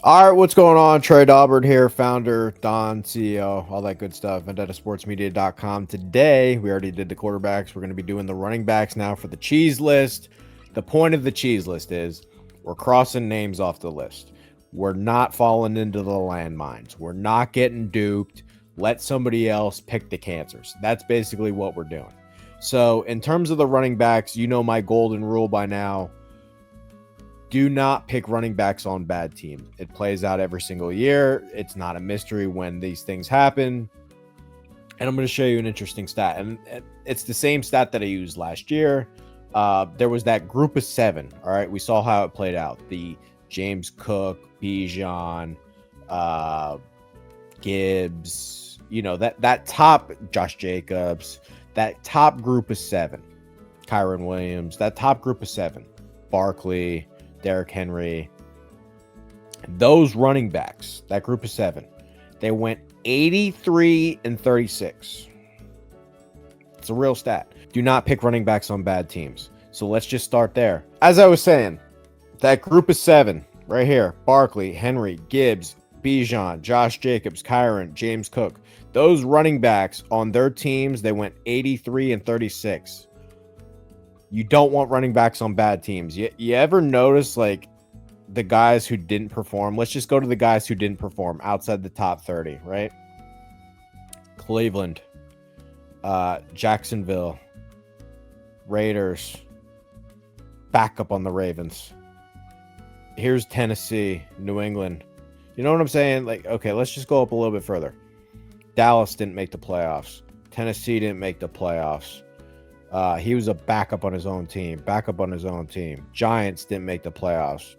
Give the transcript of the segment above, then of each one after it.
All right, what's going on? Trey Daubert here, founder, Don, CEO, all that good stuff, VendettaSportsMedia.com. Today, we already did the quarterbacks. We're going to be doing the running backs now for the cheese list. The point of the cheese list is we're crossing names off the list. We're not falling into the landmines. We're not getting duped. Let somebody else pick the cancers. That's basically what we're doing. So, in terms of the running backs, you know my golden rule by now. Do not pick running backs on bad teams. It plays out every single year. It's not a mystery when these things happen. And I'm going to show you an interesting stat. And it's the same stat that I used last year. There was that group of 7. All right. We saw how it played out. The James Cook, Bijan, Gibbs, that top Josh Jacobs, that top group of 7, Kyron Williams, that top group of 7, Barkley, Derrick Henry, those running backs, that group of 7, they went 83 and 36. It's a real stat. Do not pick running backs on bad teams. So let's just start there. As I was saying, that group of 7 right here, Barkley, Henry, Gibbs, Bijan, Josh Jacobs, Kyron, James Cook, those running backs on their teams, they went 83 and 36. You don't want running backs on bad teams. You ever notice like the guys who didn't perform? Let's just go to the guys who didn't perform outside the top 30, right? Cleveland, Jacksonville, Raiders, backup on the Ravens. Here's Tennessee, New England. You know what I'm saying? Like, okay, let's just go up a little bit further. Dallas didn't make the playoffs. Tennessee didn't make the playoffs. He was a backup on his own team. Giants didn't make the playoffs.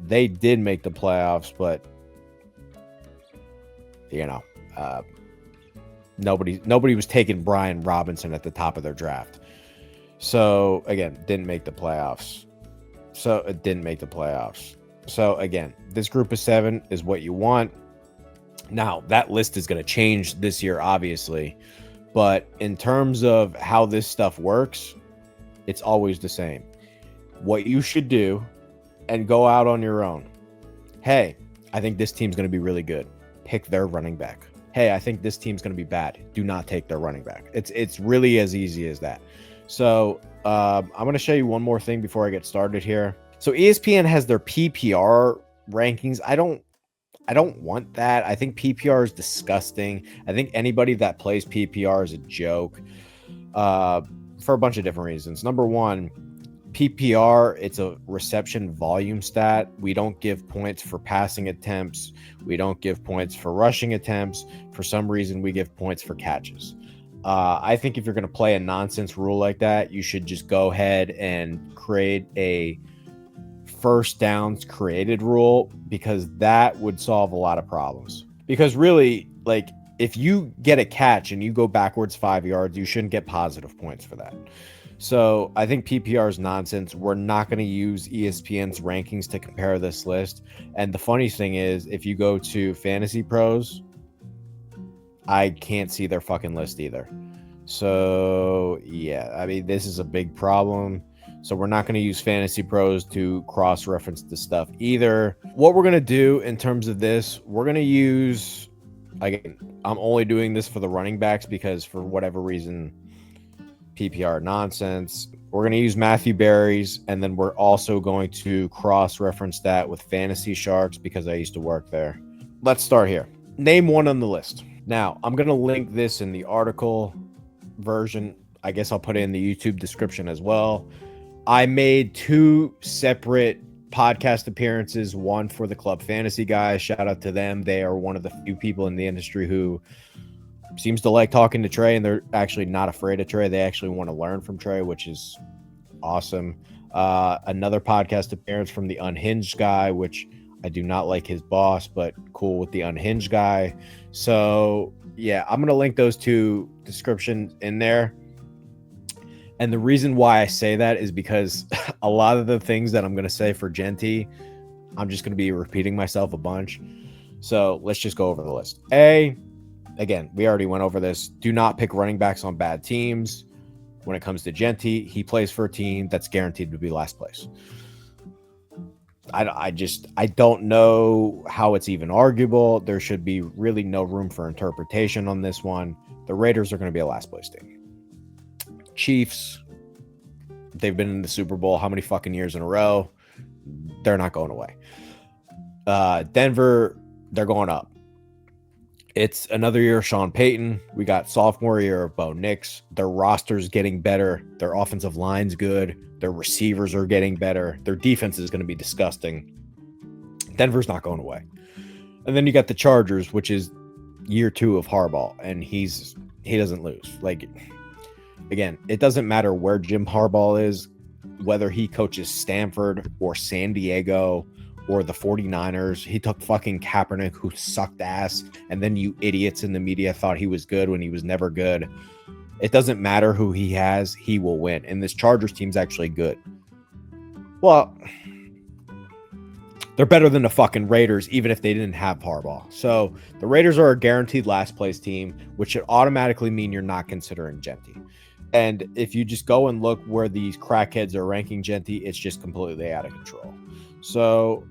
They did make the playoffs, but nobody was taking Brian Robinson at the top of their draft. So again, didn't make the playoffs. So again, this group of 7 is what you want. Now that list is going to change this year, obviously. But in terms of how this stuff works, it's always the same. What you should do, and go out on your own. Hey, I think this team's going to be really good. Pick their running back. Hey, I think this team's going to be bad. Do not take their running back. It's really as easy as that. So I'm going to show you one more thing before I get started here. So ESPN has their PPR rankings. I don't want that. I think PPR is disgusting. I think anybody that plays PPR is a joke for a bunch of different reasons. Number one, PPR, it's a reception volume stat. We don't give points for passing attempts. We don't give points for rushing attempts. For some reason, we give points for catches. I think if you're going to play a nonsense rule like that, you should just go ahead and create a first downs created rule, because that would solve a lot of problems. Because really, like, if you get a catch and you go backwards 5 yards, you shouldn't get positive points for that. So I think PPR is nonsense. We're not going to use ESPN's rankings to compare this list. And the funny thing is, if you go to Fantasy Pros, I can't see their fucking list either. So yeah, I mean, this is a big problem. So we're not going to use Fantasy Pros to cross-reference the stuff either. What we're going to do in terms of this, we're going to use, again, I'm only doing this for the running backs because for whatever reason, PPR nonsense. We're going to use Matthew Berry's, and then we're also going to cross-reference that with Fantasy Sharks because I used to work there. Let's start here. Name one on the list. Now, I'm going to link this in the article version. I guess I'll put it in the YouTube description as well. I made 2 separate podcast appearances, one for the Club Fantasy guys. Shout out to them. They are one of the few people in the industry who seems to like talking to Trey, and they're actually not afraid of Trey. They actually want to learn from Trey, which is awesome. Another podcast appearance from the Unhinged guy, which I do not like his boss, but cool with the Unhinged guy. So yeah, I'm going to link those 2 descriptions in there. And the reason why I say that is because a lot of the things that I'm going to say for Jeanty, I'm just going to be repeating myself a bunch. So let's just go over the list. Again, we already went over this. Do not pick running backs on bad teams. When it comes to Jeanty, he plays for a team that's guaranteed to be last place. I don't know how it's even arguable. There should be really no room for interpretation on this one. The Raiders are going to be a last place team. Chiefs, they've been in the Super Bowl how many fucking years in a row? They're not going away. Denver, they're going up. It's another year of Sean Payton. We got sophomore year of Bo Nix. Their roster's getting better. Their offensive line's good. Their receivers are getting better. Their defense is going to be disgusting. Denver's not going away. And then you got the Chargers, which is year 2 of Harbaugh, and he doesn't lose. Like, again, it doesn't matter where Jim Harbaugh is, whether he coaches Stanford or San Diego or the 49ers. He took fucking Kaepernick, who sucked ass, and then you idiots in the media thought he was good when he was never good. It doesn't matter who he has, he will win. And this Chargers team's actually good. Well, they're better than the fucking Raiders, even if they didn't have Harbaugh. So the Raiders are a guaranteed last place team, which should automatically mean you're not considering Jeanty. And if you just go and look where these crackheads are ranking Jeanty, it's just completely out of control. So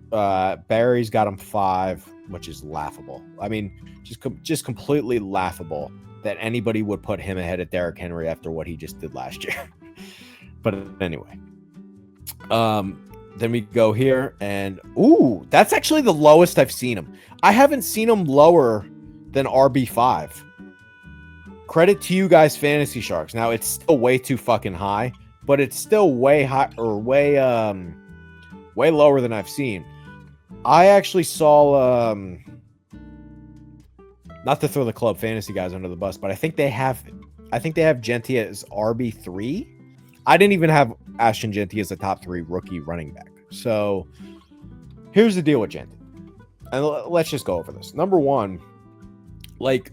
Barry's got him 5, which is laughable. I mean, just completely laughable that anybody would put him ahead of Derrick Henry after what he just did last year. But anyway, then we go here, and ooh, that's actually the lowest I've seen him. I haven't seen him lower than RB5. Credit to you guys, Fantasy Sharks. Now it's still way too fucking high, but it's still way high, or way lower than I've seen. I actually saw, not to throw the club fantasy guys under the bus, but I think they have Jeanty as RB3. I didn't even have Ashton Jeanty as a top 3 rookie running back. So here's the deal with Jeanty. And let's just go over this. Number one, like,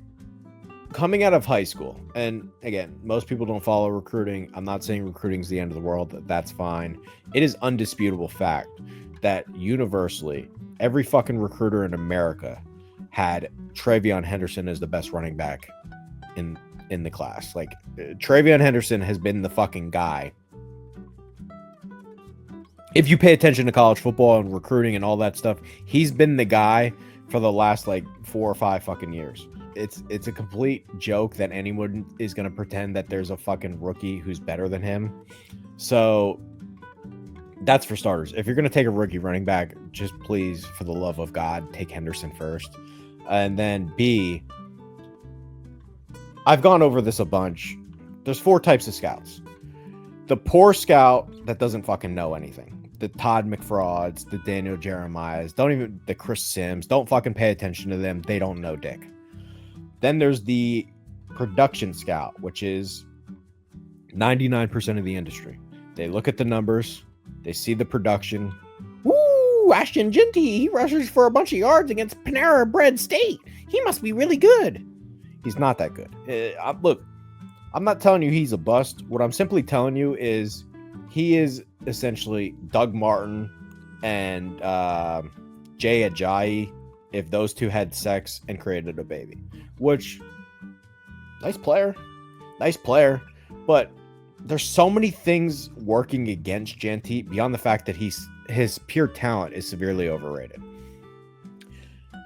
coming out of high school, and again, most people don't follow recruiting. I'm not saying recruiting is the end of the world. That's fine. It is undisputable fact that universally, every fucking recruiter in America had Travion Henderson as the best running back in the class. Like, Travion Henderson has been the fucking guy. If you pay attention to college football and recruiting and all that stuff, he's been the guy for the last like 4 or 5 fucking years. It's a complete joke that anyone is going to pretend that there's a fucking rookie who's better than him. So that's for starters. If you're going to take a rookie running back, just please, for the love of God, take Henderson first. And then B, I've gone over this a bunch. There's 4 types of scouts. The poor scout that doesn't fucking know anything. The Todd McFrauds, the Daniel Jeremiahs, the Chris Sims, don't fucking pay attention to them. They don't know dick. Then there's the production scout, which is 99% of the industry. They look at the numbers. They see the production. Woo, Ashton Jeanty, he rushes for a bunch of yards against Panera Bread State. He must be really good. He's not that good. Look, I'm not telling you he's a bust. What I'm simply telling you is he is essentially Doug Martin and Jay Ajayi if those two had sex and created a baby. Which, nice player. But there's so many things working against Jeanty beyond the fact that his pure talent is severely overrated.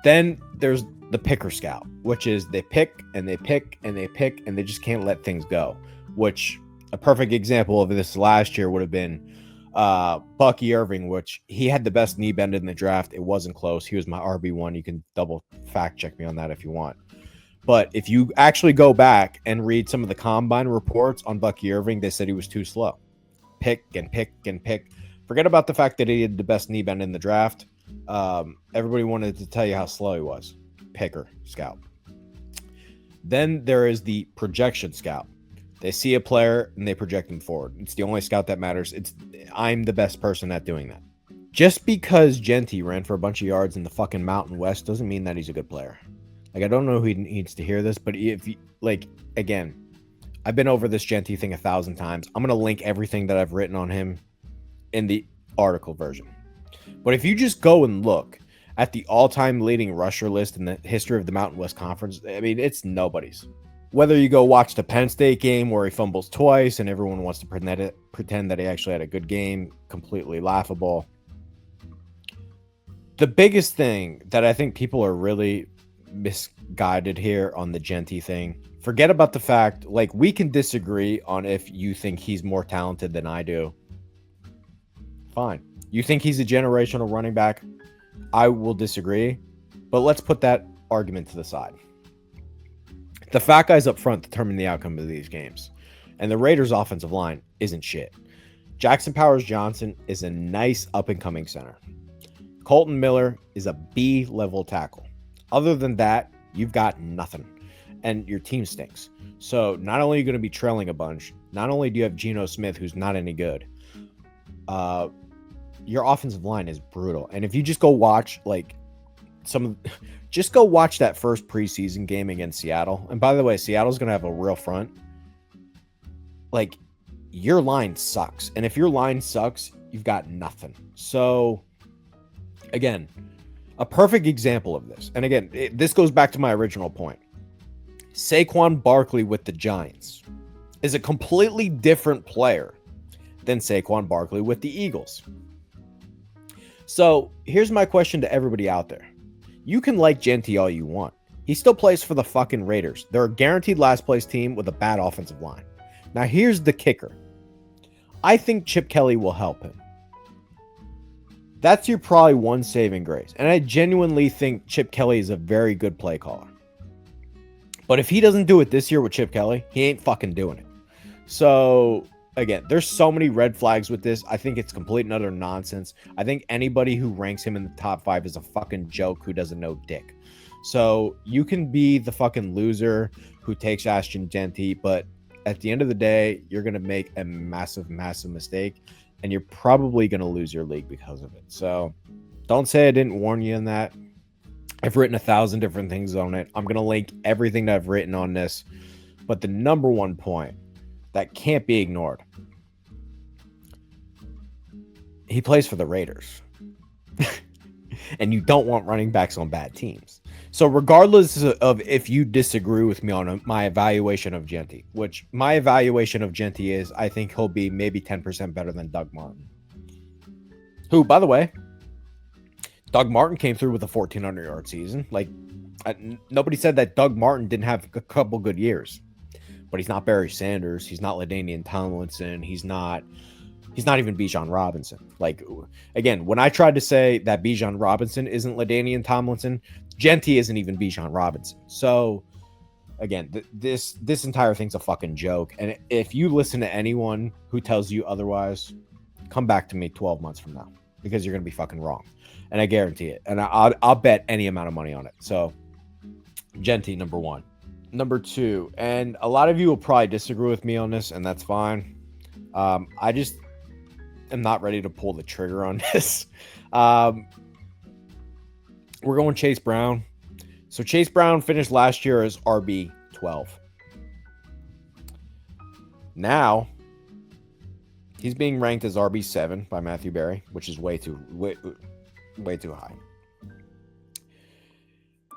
Then there's the picker scout, which is they pick and they pick and they pick and they just can't let things go. Which a perfect example of this last year would have been Bucky Irving, which he had the best knee bend in the draft. It wasn't close. He was my RB1. You can double fact check me on that if you want. But if you actually go back and read some of the combine reports on Bucky Irving, they said he was too slow. Pick and pick and pick. Forget about the fact that he had the best knee bend in the draft. Everybody wanted to tell you how slow he was. Picker, scout. Then there is the projection scout. They see a player and they project him forward. It's the only scout that matters. I'm the best person at doing that. Just because Jeanty ran for a bunch of yards in the fucking Mountain West doesn't mean that he's a good player. Like, I don't know who needs to hear this, but if you, like, again, I've been over this Jeanty thing 1,000 times. I'm going to link everything that I've written on him in the article version. But if you just go and look at the all-time leading rusher list in the history of the Mountain West Conference, I mean, it's nobody's. Whether you go watch the Penn State game where he fumbles twice and everyone wants to pretend that he actually had a good game, completely laughable. The biggest thing that I think people are really misguided here on the Jeanty thing, forget about the fact, like, we can disagree on if you think he's more talented than I do. Fine. You think he's a generational running back? I will disagree, but let's put that argument to the side. The fat guys up front determine the outcome of these games, and the Raiders' offensive line isn't shit. Jackson Powers-Johnson is a nice up-and-coming center. Colton Miller is a B-level tackle. Other than that, you've got nothing, and your team stinks. So not only are you going to be trailing a bunch, not only do you have Geno Smith, who's not any good, your offensive line is brutal. And if you just go watch, like, just go watch that first preseason game against Seattle. And by the way, Seattle's going to have a real front. Like, your line sucks. And if your line sucks, you've got nothing. So, again, a perfect example of this. And again, this goes back to my original point. Saquon Barkley with the Giants is a completely different player than Saquon Barkley with the Eagles. So, here's my question to everybody out there. You can like Jeanty all you want. He still plays for the fucking Raiders. They're a guaranteed last place team with a bad offensive line. Now, here's the kicker. I think Chip Kelly will help him. That's your probably one saving grace. And I genuinely think Chip Kelly is a very good play caller. But if he doesn't do it this year with Chip Kelly, he ain't fucking doing it. So, again, there's so many red flags with this. I think it's complete and utter nonsense. I think anybody who ranks him in the top 5 is a fucking joke who doesn't know dick. So you can be the fucking loser who takes Ashton Jeanty, but at the end of the day, you're going to make a massive, massive mistake, and you're probably going to lose your league because of it. So don't say I didn't warn you on that. I've written 1,000 different things on it. I'm going to link everything that I've written on this. But the number one point that can't be ignored, he plays for the Raiders. And you don't want running backs on bad teams. So regardless of if you disagree with me on my evaluation of Jeanty, which my evaluation of Jeanty is, I think he'll be maybe 10% better than Doug Martin. Who, by the way, Doug Martin came through with a 1,400-yard season. Like, nobody said that Doug Martin didn't have a couple good years. But he's not Barry Sanders. He's not LaDainian Tomlinson. He's not even Bijan Robinson. Like, again, when I tried to say that Bijan Robinson isn't LaDainian Tomlinson, Jeanty isn't even Bijan Robinson. So, again, this entire thing's a fucking joke. And if you listen to anyone who tells you otherwise, come back to me 12 months from now, because you're going to be fucking wrong. And I guarantee it. And I'll bet any amount of money on it. So, Jeanty, number 1. Number 2, and a lot of you will probably disagree with me on this, and that's fine. I just am not ready to pull the trigger on this. We're going Chase Brown. So Chase Brown finished last year as RB 12. Now he's being ranked as RB 7 by Matthew Berry, which is way too high.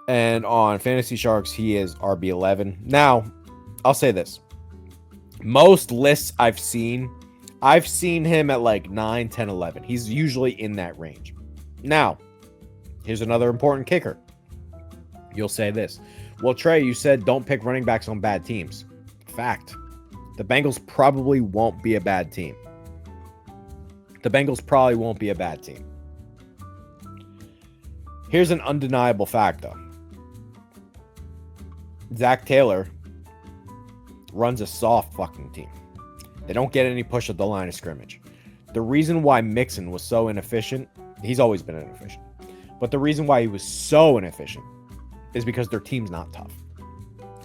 And on Fantasy Sharks, he is RB 11. Now, I'll say this. Most lists I've seen him at like 9, 10, 11. He's usually in that range. Now, here's another important kicker. You'll say this. Well, Trey, you said don't pick running backs on bad teams. Fact. The Bengals probably won't be a bad team. Here's an undeniable fact, though. Zach Taylor runs a soft fucking team. They don't get any push at the line of scrimmage. The reason why Mixon was so inefficient, he's always been inefficient, but the reason why he was so inefficient is because their team's not tough.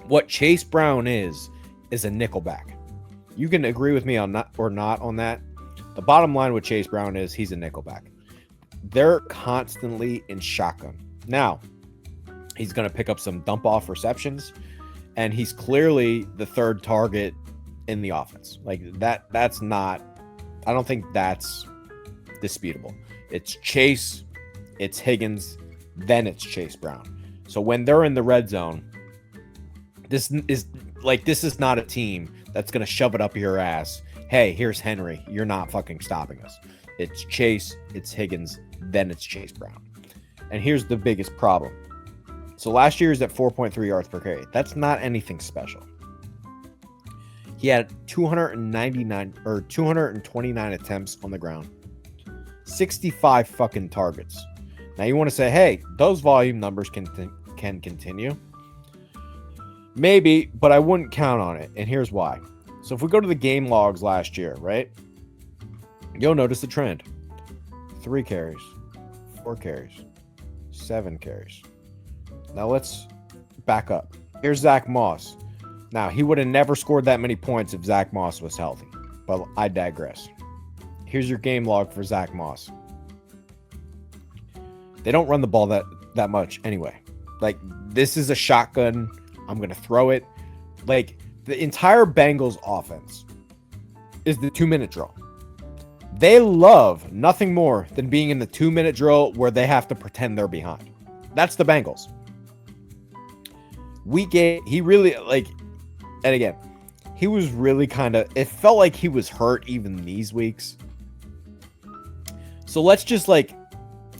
What Chase Brown is a nickelback. You can agree with me on that or not on that. The bottom line with Chase Brown is he's a nickelback. They're constantly in shotgun. Now, he's going to pick up some dump-off receptions, and he's clearly the third target in the offense. Like, that's not... I don't think that's disputable. It's Chase, it's Higgins, then it's Chase Brown. So when they're in the red zone, this is not a team that's going to shove it up your ass. Hey, here's Henry. You're not fucking stopping us. It's Chase, it's Higgins, then it's Chase Brown. And here's the biggest problem. So last year is at 4.3 yards per carry. That's not anything special. He had 229 attempts on the ground. 65 fucking targets. Now you want to say, hey, those volume numbers can continue. Maybe, but I wouldn't count on it. And here's why. So if we go to the game logs last year, right? You'll notice the trend. 3 carries, 4 carries, 7 carries. Now let's back up. Here's Zach Moss. Now, he would have never scored that many points if Zach Moss was healthy, but I digress. Here's your game log for Zach Moss. They don't run the ball that much anyway. Like, this is a shotgun. I'm going to throw it. Like, the entire Bengals offense is the 2-minute drill. They love nothing more than being in the 2-minute drill where they have to pretend they're behind. That's the Bengals. He really, like, and again, he was really kind of, it felt like he was hurt even these weeks. So let's just, like,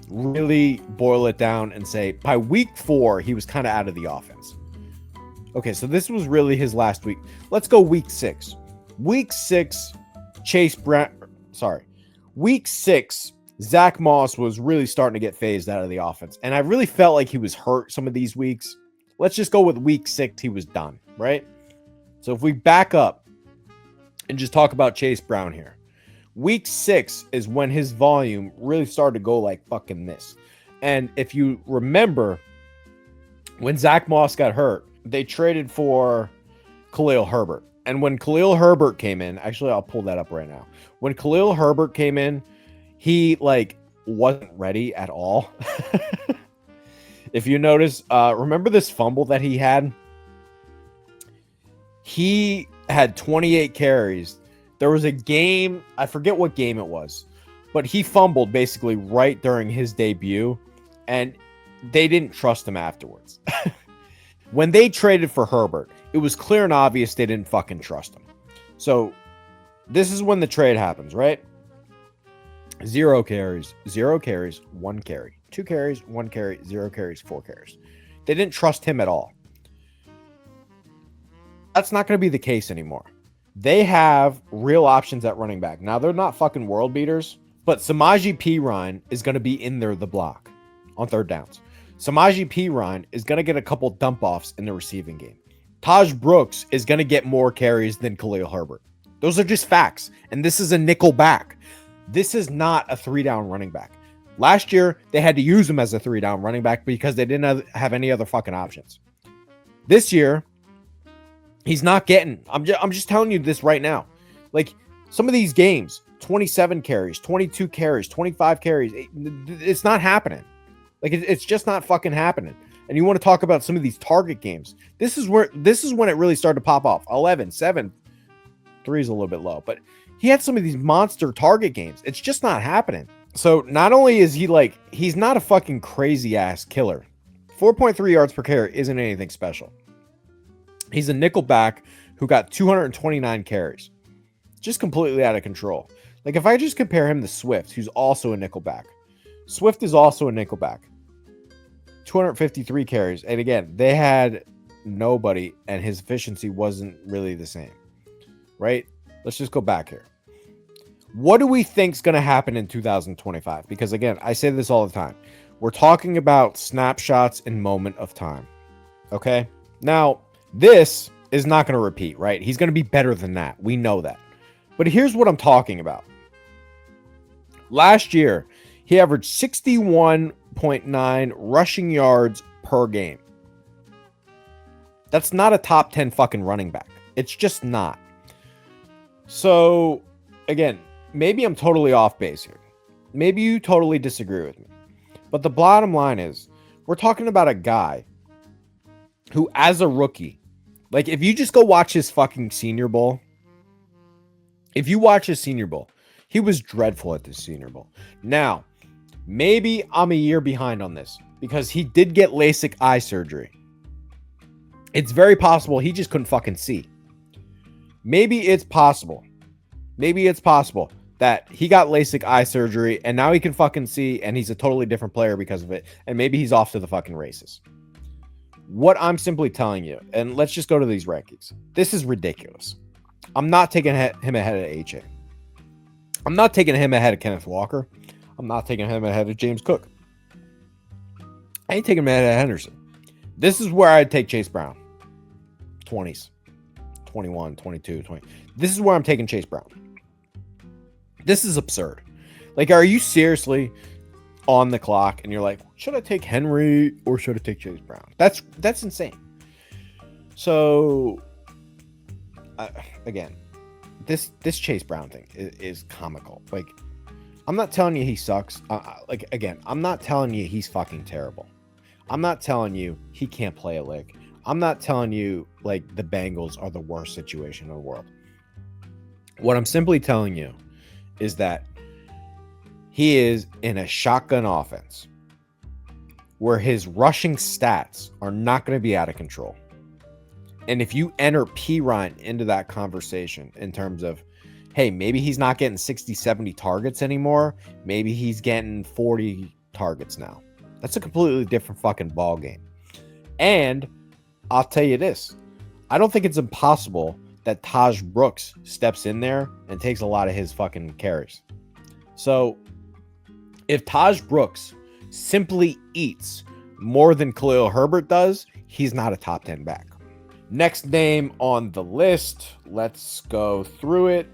really boil it down and say by week 4, he was kind of out of the offense. Okay, so this was really his last week. Let's go week 6. Week 6, Week 6, Zach Moss was really starting to get phased out of the offense. And I really felt like he was hurt some of these weeks. Let's just go with week 6, he was done, right? So if we back up and just talk about Chase Brown here. Week 6 is when his volume really started to go like fucking this. And if you remember, when Zach Moss got hurt, they traded for Khalil Herbert. And when Khalil Herbert came in, actually, I'll pull that up right now. When Khalil Herbert came in, he, like, wasn't ready at all. If you notice, remember this fumble that he had? He had 28 carries. There was a game, I forget what game it was, but he fumbled basically right during his debut, and they didn't trust him afterwards. When they traded for Herbert, it was clear and obvious they didn't fucking trust him. So this is when the trade happens, right? 0 carries, 1 carry, 2 carries, 1 carry, 0 carries, 4 carries. They didn't trust him at all. That's not going to be the case anymore. They have real options at running back. Now, they're not fucking world beaters, but Samaje Perine is going to be in there the block on third downs. Samaje Perine is going to get a couple dump-offs in the receiving game. Taj Brooks is going to get more carries than Khalil Herbert. Those are just facts. And this is a nickel back. This is not a 3-down running back. Last year, they had to use him as a 3-down running back because they didn't have any other fucking options. This year, he's not getting... I'm just telling you this right now. Like, some of these games, 27 carries, 22 carries, 25 carries, it's not happening. Like, it's just not fucking happening. And you want to talk about some of these target games. This is when it really started to pop off. 11, 7, 3 is a little bit low. But he had some of these monster target games. It's just not happening. So not only is he like, he's not a fucking crazy ass killer. 4.3 yards per carry isn't anything special. He's a nickel back who got 229 carries. Just completely out of control. Like, if I just compare him to Swift, who's also a nickel back. Swift is also a nickel back. 253 carries. And again, they had nobody, and his efficiency wasn't really the same. Right? Let's just go back here. What do we think is going to happen in 2025? Because again, I say this all the time. We're talking about snapshots in moment of time. Okay? Now, this is not going to repeat, right? He's going to be better than that. We know that. But here's what I'm talking about. Last year, he averaged 61.9 rushing yards per game. That's not a top 10 fucking running back. It's just not. So, again, maybe I'm totally off base here. Maybe you totally disagree with me. But the bottom line is, we're talking about a guy who, as a rookie, like, if you just go watch his fucking Senior Bowl, if you watch his Senior Bowl, he was dreadful at this Senior Bowl. Now, maybe I'm a year behind on this because he did get LASIK eye surgery. It's very possible he just couldn't fucking see. Maybe it's possible that he got LASIK eye surgery and now he can fucking see and he's a totally different player because of it. And maybe he's off to the fucking races. What I'm simply telling you, and let's just go to these rankings. This is ridiculous. I'm not taking him ahead of HA. I'm not taking him ahead of Kenneth Walker. I'm not taking him ahead of James Cook. I ain't taking him ahead of Henderson. This is where I'd take Chase Brown. 20s. 21, 22, 20. This is where I'm taking Chase Brown. This is absurd. Like, are you seriously on the clock and you're like, should I take Henry or should I take Chase Brown? That's insane. So, again, this Chase Brown thing is comical. Like, I'm not telling you he sucks. Again, I'm not telling you he's fucking terrible. I'm not telling you he can't play a lick. I'm not telling you, like, the Bengals are the worst situation in the world. What I'm simply telling you is that he is in a shotgun offense where his rushing stats are not going to be out of control. And if you enter Pirine into that conversation in terms of, hey, maybe he's not getting 60, 70 targets anymore. Maybe he's getting 40 targets now. That's a completely different fucking ball game. And I'll tell you this. I don't think it's impossible that Taj Brooks steps in there and takes a lot of his fucking carries. So if Taj Brooks simply eats more than Khalil Herbert does, he's not a top 10 back. Next name on the list. Let's go through it.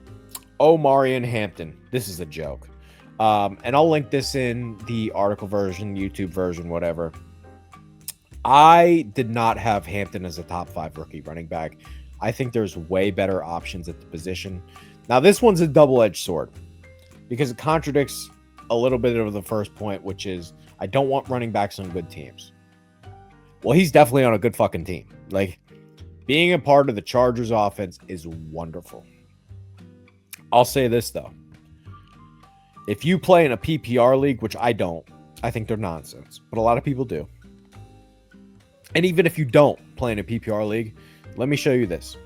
Omarion Hampton. This is a joke. And I'll link this in the article version, YouTube version, whatever. I did not have Hampton as a top 5 rookie running back. I think there's way better options at the position. Now, this one's a double-edged sword because it contradicts a little bit of the first point, which is I don't want running backs on good teams. Well, he's definitely on a good fucking team. Like, being a part of the Chargers offense is wonderful. I'll say this, though. If you play in a PPR league, which I don't, I think they're nonsense, but a lot of people do. And even if you don't play in a PPR league, let me show you this.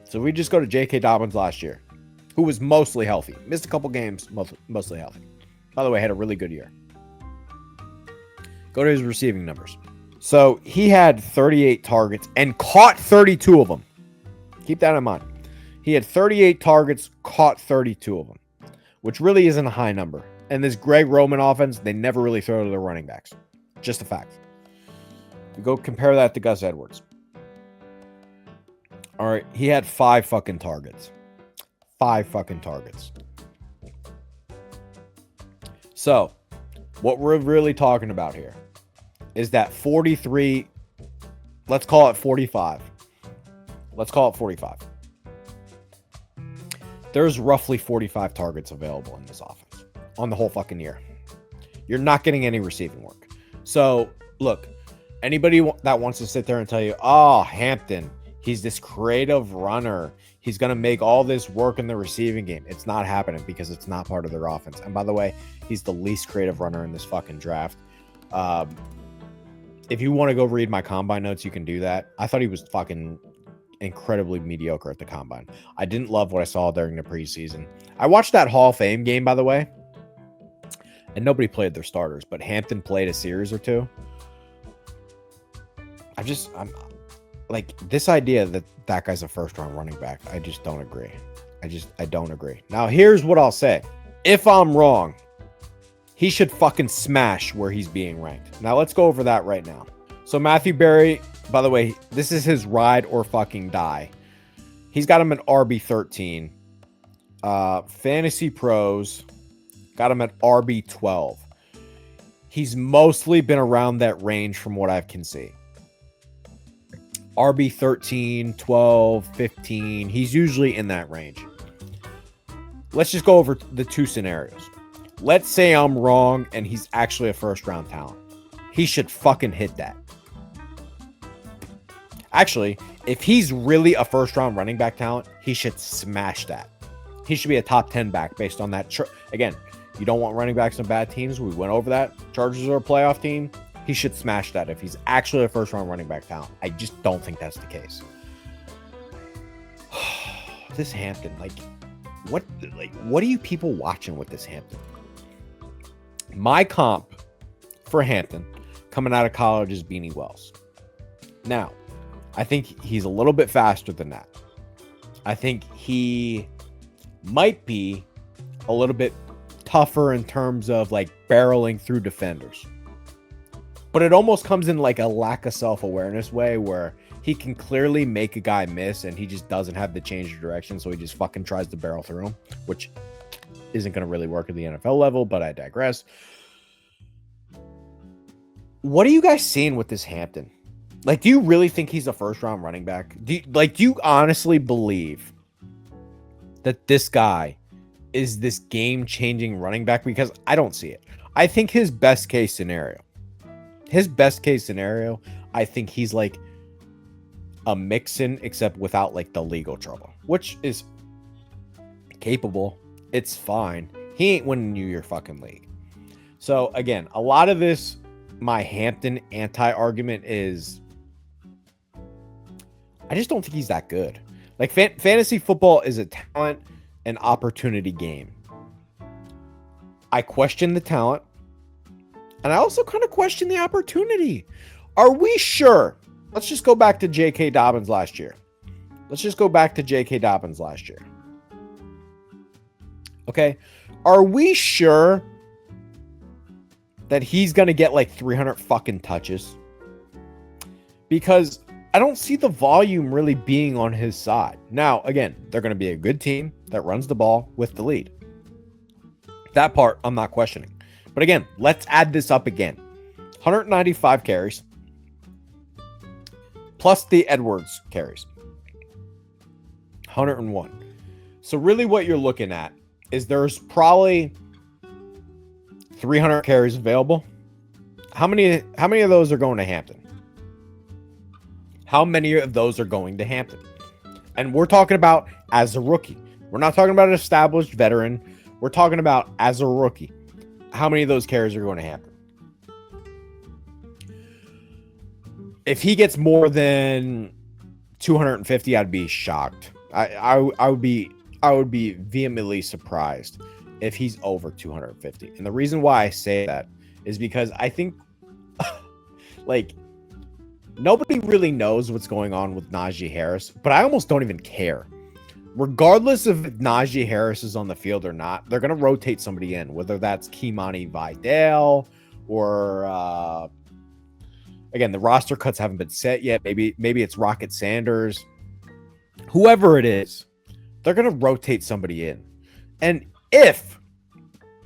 So we just go to J.K. Dobbins last year, who was mostly healthy. Missed a couple games, mostly healthy. By the way, had a really good year. Go to his receiving numbers. So he had 38 targets and caught 32 of them. Keep that in mind. He had 38 targets, caught 32 of them, which really isn't a high number. And this Greg Roman offense, they never really throw to their running backs. Just a fact. Go compare that to Gus Edwards. All right, he had 5 fucking targets. 5 fucking targets. So, what we're really talking about here is that 43, let's call it 45. Let's call it 45. There's roughly 45 targets available in this offense on the whole fucking year. You're not getting any receiving work. So, look, anybody that wants to sit there and tell you, oh, Hampton, he's this creative runner. He's going to make all this work in the receiving game. It's not happening because it's not part of their offense. And by the way, he's the least creative runner in this fucking draft. If you want to go read my combine notes, you can do that. I thought he was fucking incredibly mediocre at the combine. I didn't love what I saw during the preseason. I watched that Hall of Fame game, by the way, and nobody played their starters, but Hampton played a series or two. I'm like, this idea that guy's a first-round running back, I just don't agree. I don't agree. Now, here's what I'll say. If I'm wrong, he should fucking smash where he's being ranked. Now, let's go over that right now. So, Matthew Berry, by the way, this is his ride or fucking die. He's got him at RB13. Fantasy Pros got him at RB12. He's mostly been around that range from what I can see. RB 13, 12, 15. He's usually in that range. Let's just go over the two scenarios. Let's say I'm wrong and he's actually a first-round talent. He should fucking hit that. Actually, if he's really a first-round running back talent, he should smash that. He should be a top 10 back based on that. Again, you don't want running backs on bad teams. We went over that. Chargers are a playoff team. He should smash that if he's actually a first-round running back talent. I just don't think that's the case. This Hampton, like, what are you people watching with this Hampton? My comp for Hampton coming out of college is Beanie Wells. Now, I think he's a little bit faster than that. I think he might be a little bit tougher in terms of like barreling through defenders. But it almost comes in like a lack of self-awareness way where he can clearly make a guy miss and he just doesn't have the change of direction. So he just fucking tries to barrel through him, which isn't going to really work at the NFL level, but I digress. What are you guys seeing with this Hampton? Like, do you really think he's a first-round running back? Do you honestly believe that this guy is this game-changing running back? Because I don't see it. I think his best case scenario, I think he's like a Mixon, except without like the legal trouble, which is capable. It's fine. He ain't winning you your fucking league. So again, a lot of this, my Hampton anti-argument is, I just don't think he's that good. Like fantasy football is a talent and opportunity game. I question the talent. And I also kind of question the opportunity. Are we sure? Let's just go back to J.K. Dobbins last year. Okay. Are we sure that he's going to get like 300 fucking touches? Because I don't see the volume really being on his side. Now, again, they're going to be a good team that runs the ball with the lead. That part I'm not questioning. But again, let's add this up again. 195 carries plus the Edwards carries. 101. So really what you're looking at is there's probably 300 carries available. How many of those are going to Hampton? How many of those are going to Hampton? And we're talking about as a rookie. We're not talking about an established veteran. We're talking about as a rookie. How many of those carries are going to Hampton? If he gets more than 250, I'd be shocked. I would be vehemently surprised if he's over 250. And the reason why I say that is because I think like nobody really knows what's going on with Najee Harris, but I almost don't even care. Regardless of if Najee Harris is on the field or not, they're going to rotate somebody in, whether that's Kimani Vidal or, again, the roster cuts haven't been set yet. Maybe it's Rocket Sanders. Whoever it is, they're going to rotate somebody in. And if,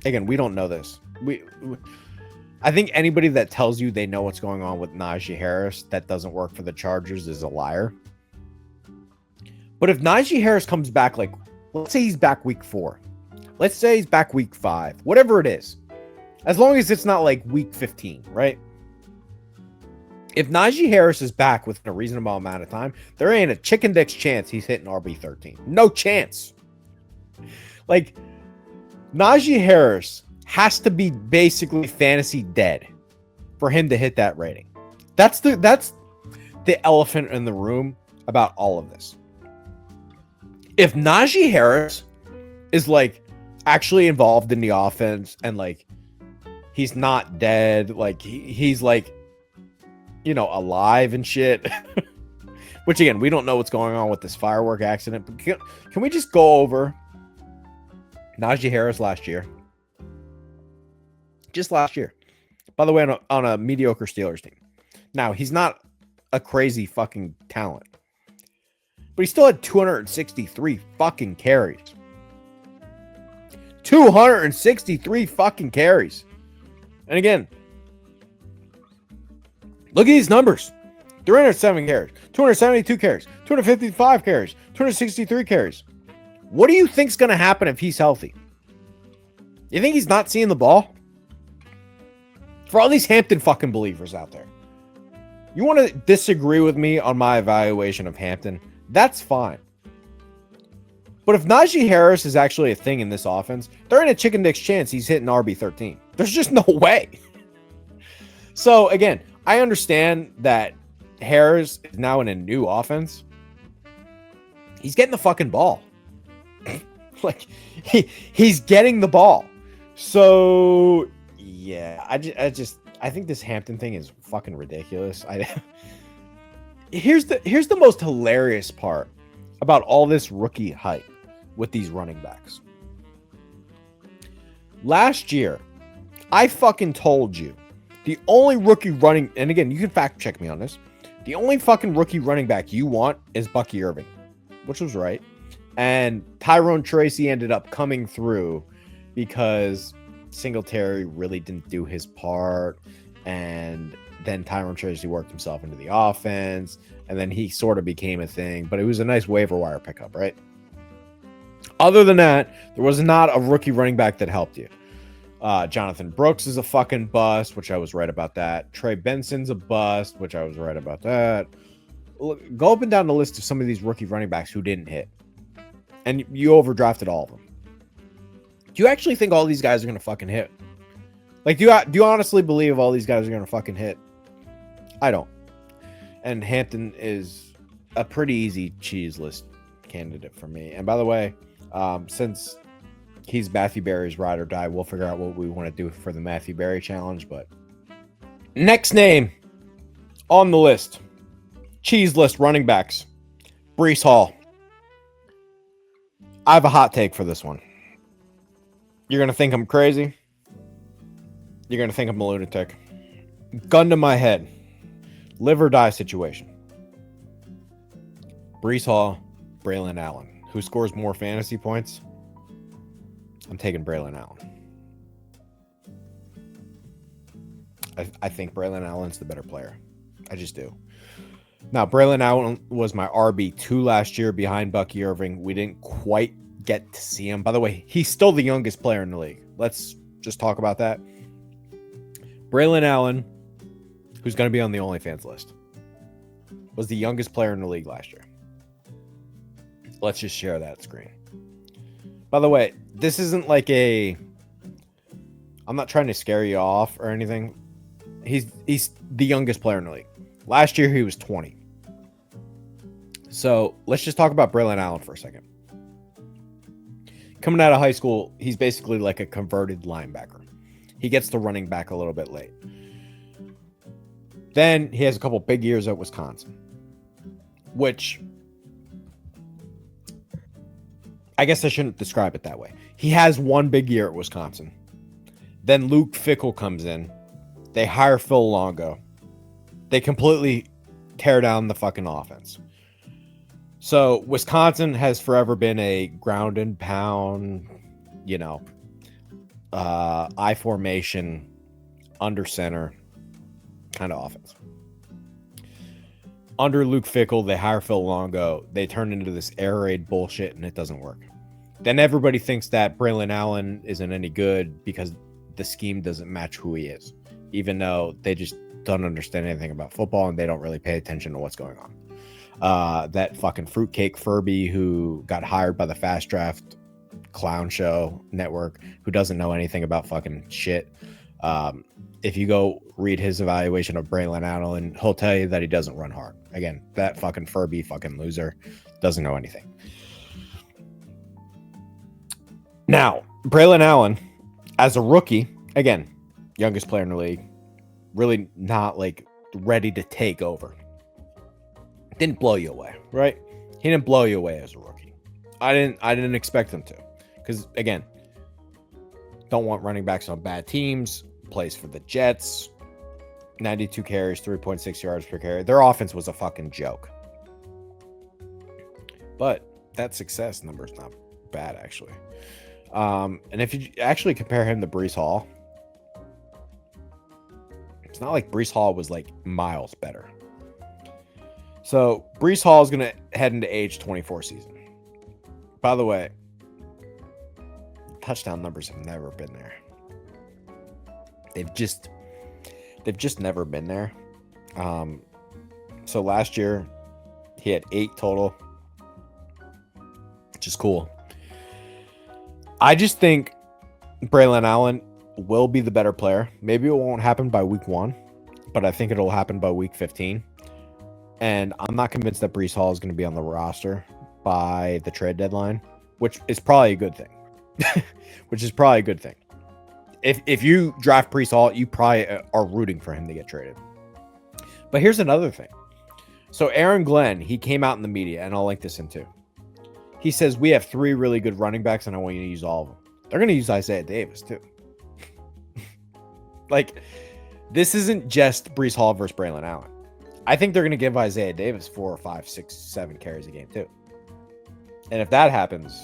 again, we don't know this. I think anybody that tells you they know what's going on with Najee Harris that doesn't work for the Chargers is a liar. But if Najee Harris comes back, like, let's say he's back week 4. Let's say he's back week 5. Whatever it is. As long as it's not like week 15, right? If Najee Harris is back within a reasonable amount of time, there ain't a chicken dick's chance he's hitting RB13. No chance. Like, Najee Harris has to be basically fantasy dead for him to hit that rating. That's the elephant in the room about all of this. If Najee Harris is like actually involved in the offense and like he's not dead, like he's like, you know, alive and shit, which again, we don't know what's going on with this firework accident, but can we just go over Najee Harris last year? Just last year. By the way, on a mediocre Steelers team. Now, he's not a crazy fucking talent. But he still had 263 fucking carries. 263 fucking carries. And again, look at these numbers. 307 carries, 272 carries, 255 carries, 263 carries. What do you think's going to happen if he's healthy? You think he's not seeing the ball? For all these Hampton fucking believers out there, you want to disagree with me on my evaluation of Hampton? That's fine. But if Najee Harris is actually a thing in this offense, there ain't a chicken dick's chance he's hitting RB13. There's just no way. So again, I understand that Harris is now in a new offense. He's getting the fucking ball. Like he's getting the ball. So yeah, I think this Hampton thing is fucking ridiculous. Here's the most hilarious part about all this rookie hype with these running backs. Last year, I fucking told you the only rookie running, and again, you can fact check me on this. The only fucking rookie running back you want is Bucky Irving, which was right. And Tyrone Tracy ended up coming through because Singletary really didn't do his part. And then Tyrone Tracy worked himself into the offense. And then he sort of became a thing. But it was a nice waiver wire pickup, right? Other than that, there was not a rookie running back that helped you. Jonathan Brooks is a fucking bust, which I was right about that. Trey Benson's a bust, which I was right about that. Look, go up and down the list of some of these rookie running backs who didn't hit. And you overdrafted all of them. Do you actually think all these guys are going to fucking hit? Like, do you honestly believe all these guys are going to fucking hit? I don't. And Hampton is a pretty easy cheese list candidate for me. And by the way, since he's Matthew Berry's ride or die, we'll figure out what we want to do for the Matthew Berry challenge. But next name on the list, cheese list running backs, Breece Hall. I have a hot take for this one. You're going to think I'm crazy. You're going to think I'm a lunatic. Gun to my head. Live or die situation. Breece Hall, Braylon Allen. Who scores more fantasy points? I'm taking Braylon Allen. I think Braylon Allen's the better player. I just do. Now, Braylon Allen was my RB2 last year behind Bucky Irving. We didn't quite get to see him. By the way, he's still the youngest player in the league. Let's just talk about that. Braylon Allen, who's going to be on the OnlyFans list, was the youngest player in the league last year. Let's just share that screen. By the way, this isn't like I'm not trying to scare you off or anything. He's the youngest player in the league. Last year, he was 20. So let's just talk about Braylon Allen for a second. Coming out of high school, he's basically like a converted linebacker. He gets to running back a little bit late. Then he has a couple big years at Wisconsin, which I guess I shouldn't describe it that way. He has one big year at Wisconsin. Then Luke Fickell comes in. They hire Phil Longo. They completely tear down the fucking offense. So Wisconsin has forever been a ground and pound, I formation, under center kind of offense. Under Luke Fickell, they hire Phil Longo. They turn into this air raid bullshit, and it doesn't work. Then everybody thinks that Braylon Allen isn't any good because the scheme doesn't match who he is, even though they just don't understand anything about football and they don't really pay attention to what's going on. That fucking fruitcake Furby who got hired by the Fast Draft clown show network, who doesn't know anything about fucking shit. If you go read his evaluation of Braylon Allen, he'll tell you that he doesn't run hard. Again, that fucking Furby fucking loser doesn't know anything. Now, Braylon Allen, as a rookie, again, youngest player in the league, really not like ready to take over. Didn't blow you away, right? He didn't blow you away as a rookie. I didn't expect him to, because again, don't want running backs on bad teams. Plays for the Jets. 92 carries, 3.6 yards per carry. Their offense was a fucking joke. But that success number is not bad, actually. And if you actually compare him to Breece Hall, it's not like Breece Hall was like miles better. So Breece Hall is going to head into age 24 season. By the way, touchdown numbers have never been there. They've just never been there. So last year he had 8 total, which is cool. I just think Braylon Allen will be the better player. Maybe it won't happen by week 1, but I think it'll happen by week 15. And I'm not convinced that Breece Hall is going to be on the roster by the trade deadline. which is probably a good thing. Which is probably a good thing. If you draft Breece Hall, you probably are rooting for him to get traded. But here's another thing. So Aaron Glenn, he came out in the media, and I'll link this in too. He says, we have 3 really good running backs, and I want you to use all of them. They're going to use Isaiah Davis too. Like, this isn't just Breece Hall versus Braylon Allen. I think they're going to give Isaiah Davis 4 or 5, 6, 7 carries a game too. And if that happens,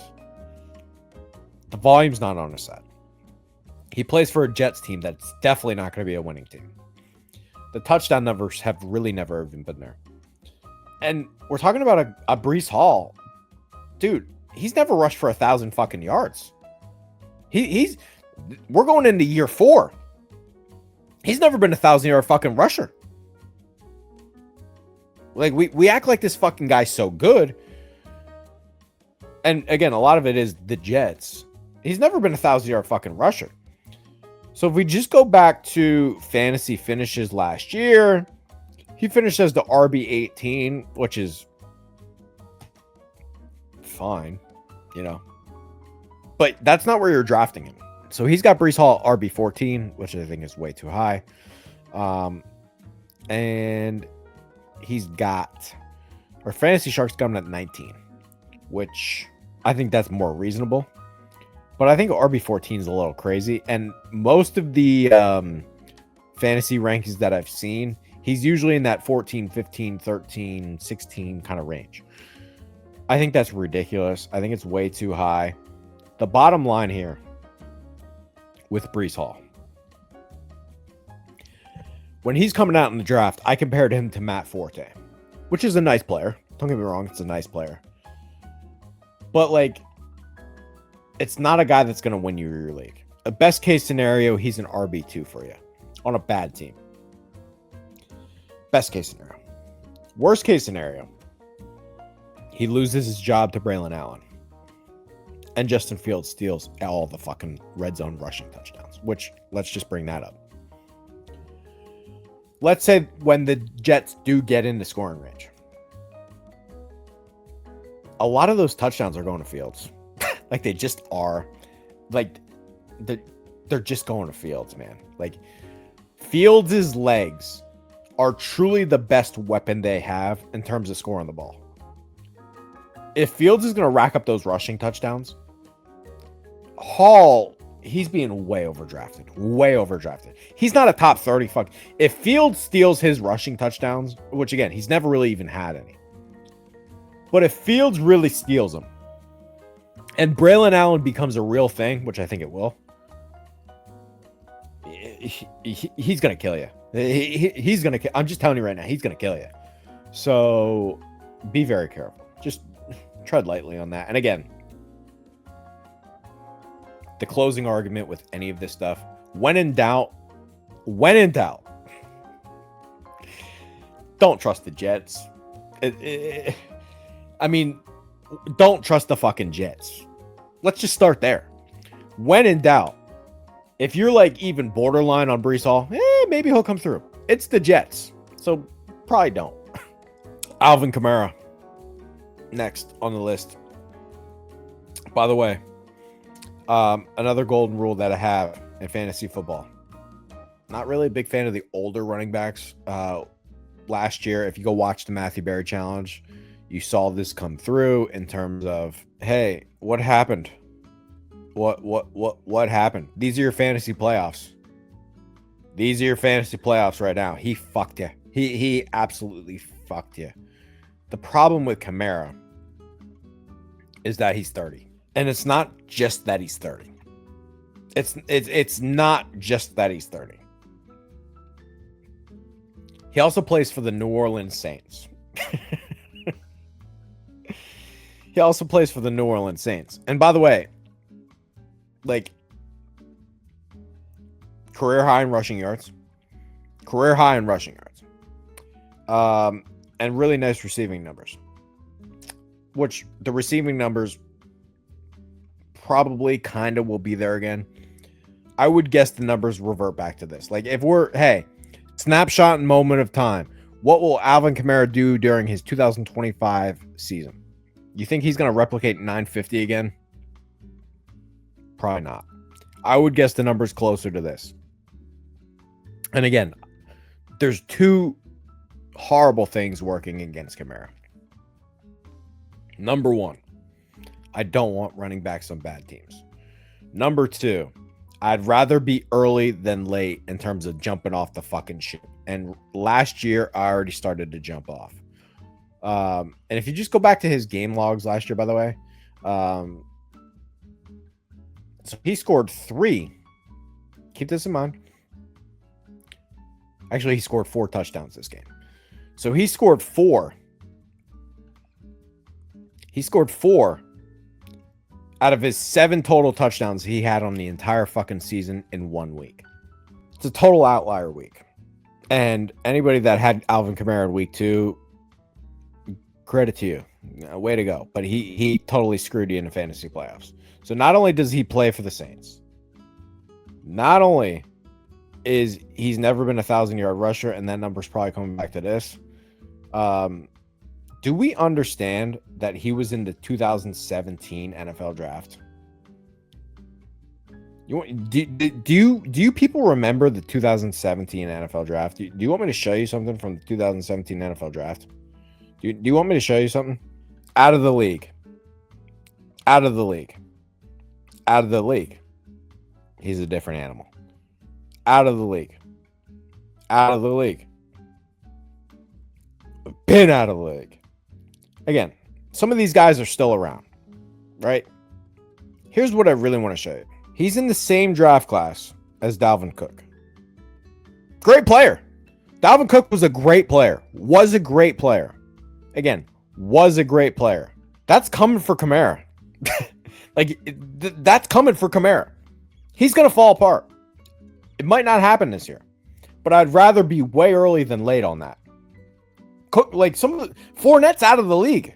the volume's not on his side. He plays for a Jets team that's definitely not going to be a winning team. The touchdown numbers have really never even been there. And we're talking about a Breece Hall. Dude, he's never rushed for 1,000 fucking yards. We're going into year 4. He's never been a 1,000-yard fucking rusher. Like, we act like this fucking guy's so good. And again, a lot of it is the Jets. He's never been a 1,000-yard fucking rusher. So if we just go back to fantasy finishes last year, he finished as the RB18, which is fine, you know. But that's not where you're drafting him. So he's got Breece Hall RB14, which I think is way too high. And he's got, or Fantasy Sharks got him at 19, which I think that's more reasonable. But I think RB14 is a little crazy. And most of the fantasy rankings that I've seen, he's usually in that 14, 15, 13, 16 kind of range. I think that's ridiculous. I think it's way too high. The bottom line here with Breece Hall, when he's coming out in the draft, I compared him to Matt Forte, which is a nice player. Don't get me wrong, it's a nice player. But, like, it's not a guy that's going to win you your league. A best case scenario, he's an RB2 for you on a bad team. Best case scenario. Worst case scenario, he loses his job to Braylon Allen. And Justin Fields steals all the fucking red zone rushing touchdowns, which, let's just bring that up. Let's say when the Jets do get into scoring range, a lot of those touchdowns are going to Fields. Like, they just are. Like, they're just going to Fields, man. Like, Fields' legs are truly the best weapon they have in terms of scoring the ball. If Fields is going to rack up those rushing touchdowns, Hall, he's being way overdrafted. Way overdrafted. He's not a top 30 fuck. If Fields steals his rushing touchdowns, which again, he's never really even had any. But if Fields really steals them, and Braylon Allen becomes a real thing, which I think it will, he's going to kill you. He's going to, I'm just telling you right now, he's going to kill you. So be very careful. Just tread lightly on that. And again, the closing argument with any of this stuff, when in doubt, don't trust the Jets. I mean, don't trust the fucking Jets. Let's just start there. When in doubt, if you're like even borderline on Breece Hall, maybe he'll come through. It's the Jets, so probably don't. Alvin Kamara, next on the list. By the way, another golden rule that I have in fantasy football. Not really a big fan of the older running backs. Last year, if you go watch the Matthew Berry Challenge, you saw this come through in terms of, hey, what happened? What happened? These are your fantasy playoffs. These are your fantasy playoffs right now. He fucked you. He absolutely fucked you. The problem with Kamara is that he's 30. And it's not just that he's 30. It's not just that he's 30. He also plays for the New Orleans Saints. He also plays for the New Orleans Saints. And by the way, like, career high in rushing yards. Career high in rushing yards. And really nice receiving numbers. Which the receiving numbers probably kind of will be there again. I would guess the numbers revert back to this. Like, if we're, hey, snapshot and moment of time, what will Alvin Kamara do during his 2025 season? You think he's going to replicate 950 again? Probably not. I would guess the number's closer to this. And again, there's two horrible things working against Kamara. Number one, I don't want running backs on bad teams. Number two, I'd rather be early than late in terms of jumping off the fucking ship. And last year, I already started to jump off. And if you just go back to his game logs last year, by the way, so he scored 3. Keep this in mind. Actually, he scored 4 touchdowns this game. So he scored 4. He scored 4 out of his 7 total touchdowns he had on the entire fucking season in 1 week. It's a total outlier week. And anybody that had Alvin Kamara in week 2, credit to you. Way to go. But he totally screwed you in the fantasy playoffs. So not only does he play for the Saints, not only is he's never been a 1,000-yard rusher, and that number's probably coming back to this. Do we understand that he was in the 2017 NFL draft? Do you people remember the 2017 NFL draft? Do you want me to show you something from the 2017 NFL draft? Do you want me to show you something? Out of the league. Out of the league. Out of the league. He's a different animal. Out of the league. Out of the league. Been out of the league. Again, some of these guys are still around, right? Here's what I really want to show you. He's in the same draft class as Dalvin Cook. Great player. Dalvin Cook was a great player. Was a great player. Again, was a great player. That's coming for Kamara. That's coming for Kamara. He's going to fall apart. It might not happen this year, but I'd rather be way early than late on that. Cook, like some of the Fournette's out of the league.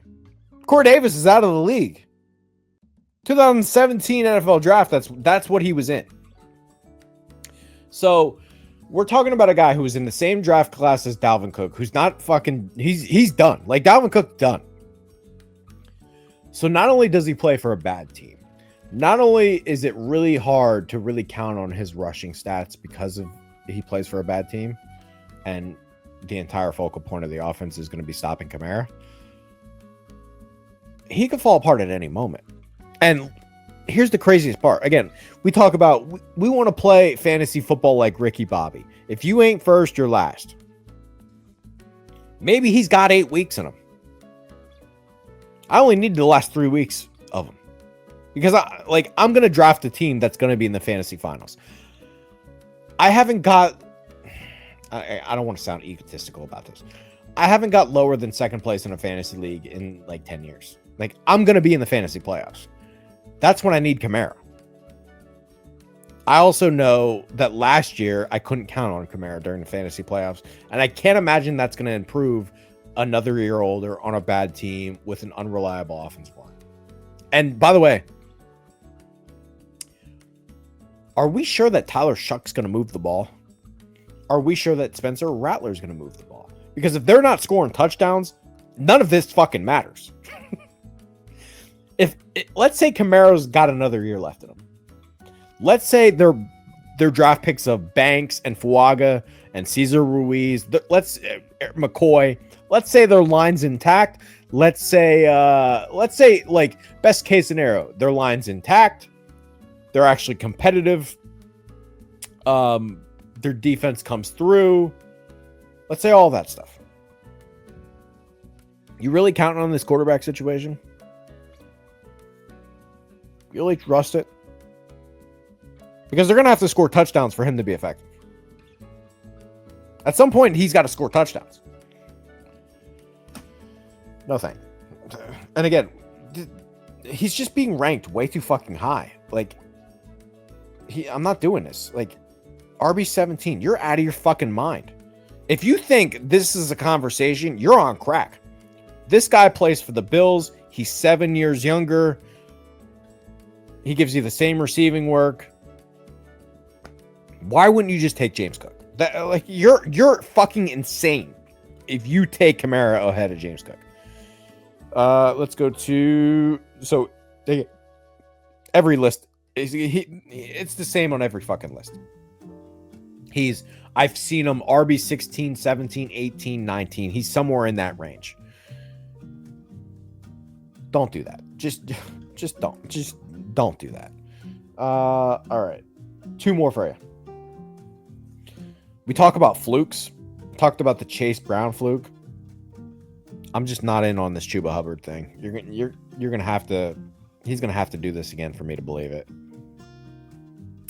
Corey Davis is out of the league. 2017 NFL draft. That's what he was in. So we're talking about a guy who was in the same draft class as Dalvin Cook, who's not fucking. He's done. Like Dalvin Cook done. So not only does he play for a bad team, not only is it really hard to really count on his rushing stats because of he plays for a bad team, and the entire focal point of the offense is going to be stopping Kamara. He could fall apart at any moment. And here's the craziest part. Again, we talk about we want to play fantasy football like Ricky Bobby. If you ain't first, you're last. Maybe he's got 8 weeks in him. I only need the last 3 weeks of him. Because I'm going to draft a team that's going to be in the fantasy finals. I haven't got... I don't want to sound egotistical about this. I haven't got lower than second place in a fantasy league in like 10 years. Like, I'm going to be in the fantasy playoffs. That's when I need Kamara. I also know that last year I couldn't count on Kamara during the fantasy playoffs. And I can't imagine that's going to improve another year older on a bad team with an unreliable offensive line. And by the way, are we sure that Tyler Shuck's going to move the ball? Are we sure that Spencer Rattler's going to move the ball? Because if they're not scoring touchdowns, none of this fucking matters. Let's say Kamara's got another year left in him. Let's say their draft picks of Banks and Fuaga and Cesar Ruiz. McCoy. Let's say their line's intact. Let's say like best case scenario, their line's intact. They're actually competitive. Their defense comes through. Let's say all that stuff. You really counting on this quarterback situation? You really trust it? Because they're going to have to score touchdowns for him to be effective. At some point, he's got to score touchdowns. No thank you. And again, he's just being ranked way too fucking high. Like, I'm not doing this. Like, RB17, you're out of your fucking mind. If you think this is a conversation, you're on crack. This guy plays for the Bills. He's 7 years younger. He gives you the same receiving work. Why wouldn't you just take James Cook? You're fucking insane if you take Kamara ahead of James Cook. Let's go to... So, every list It's the same on every fucking list. I've seen him RB 16, 17, 18, 19. He's somewhere in that range. Don't do that. Just don't do that. All right. 2 more for you. We talk about flukes. Talked about the Chase Brown fluke. I'm just not in on this Chuba Hubbard thing. You're gonna have to. He's gonna have to do this again for me to believe it.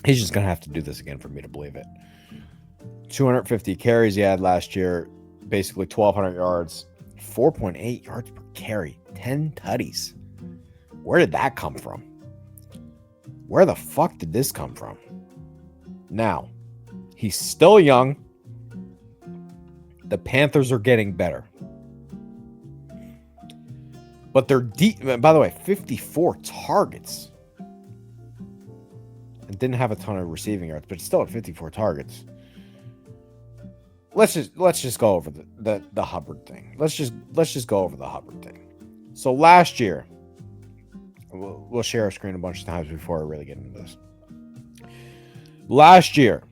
He's just gonna have to do this again for me to believe it. 250 carries he had last year, basically 1,200 yards, 4.8 yards per carry, 10 tutties. Where did that come from? Where the fuck did this come from? Now, he's still young. The Panthers are getting better. But they're deep. By the way, 54 targets. And didn't have a ton of receiving yards, but still at 54 targets. Let's just go over the Hubbard thing. Let's just go over the Hubbard thing. So last year, we'll share our screen a bunch of times before I really get into this. Last year,